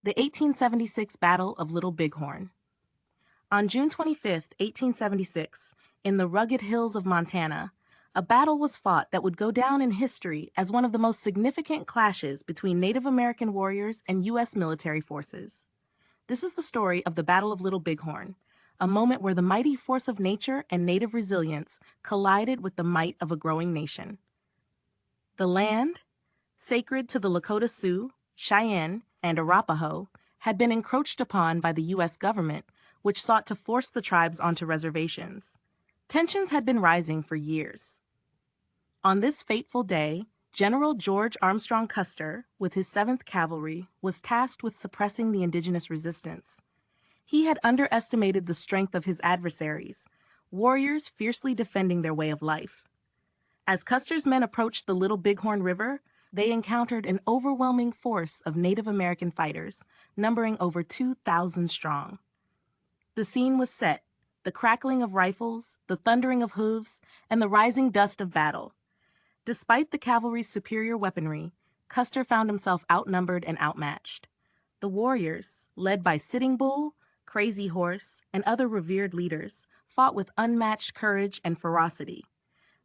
The 1876 Battle of Little Bighorn. On June 25, 1876, in the rugged hills of Montana, a battle was fought that would go down in history as one of the most significant clashes between Native American warriors and U.S. military forces. This is the story of the Battle of Little Bighorn, a moment where the mighty force of nature and native resilience collided with the might of a growing nation. The land, sacred to the Lakota Sioux, Cheyenne, and Arapaho, had been encroached upon by the U.S. government, which sought to force the tribes onto reservations. Tensions had been rising for years. On this fateful day, General George Armstrong Custer, with his 7th Cavalry, was tasked with suppressing the indigenous resistance. He had underestimated the strength of his adversaries, warriors fiercely defending their way of life. As Custer's men approached the Little Bighorn River, they encountered an overwhelming force of Native American fighters, numbering over 2,000 strong. The scene was set, the crackling of rifles, the thundering of hooves, and the rising dust of battle. Despite the cavalry's superior weaponry, Custer found himself outnumbered and outmatched. The warriors, led by Sitting Bull, Crazy Horse, and other revered leaders, fought with unmatched courage and ferocity.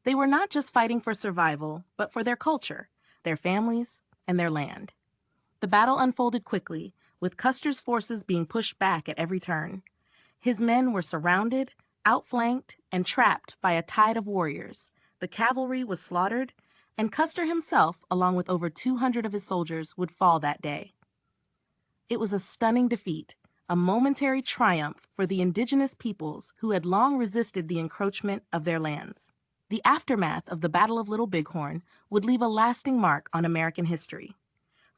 They were not just fighting for survival, but for their culture, their families, and their land. The battle unfolded quickly, with Custer's forces being pushed back at every turn. His men were surrounded, outflanked, and trapped by a tide of warriors. The cavalry was slaughtered, and Custer himself, along with over 200 of his soldiers, would fall that day. It was a stunning defeat, a momentary triumph for the indigenous peoples who had long resisted the encroachment of their lands. The aftermath of the Battle of Little Bighorn would leave a lasting mark on American history.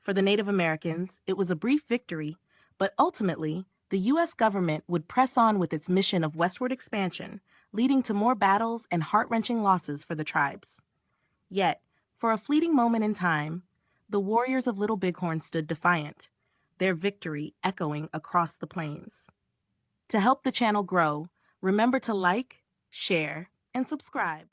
For the Native Americans, it was a brief victory, but ultimately, the U.S. government would press on with its mission of westward expansion, leading to more battles and heart-wrenching losses for the tribes. Yet, for a fleeting moment in time, the warriors of Little Bighorn stood defiant, their victory echoing across the plains. To help the channel grow, remember to like, share, and subscribe.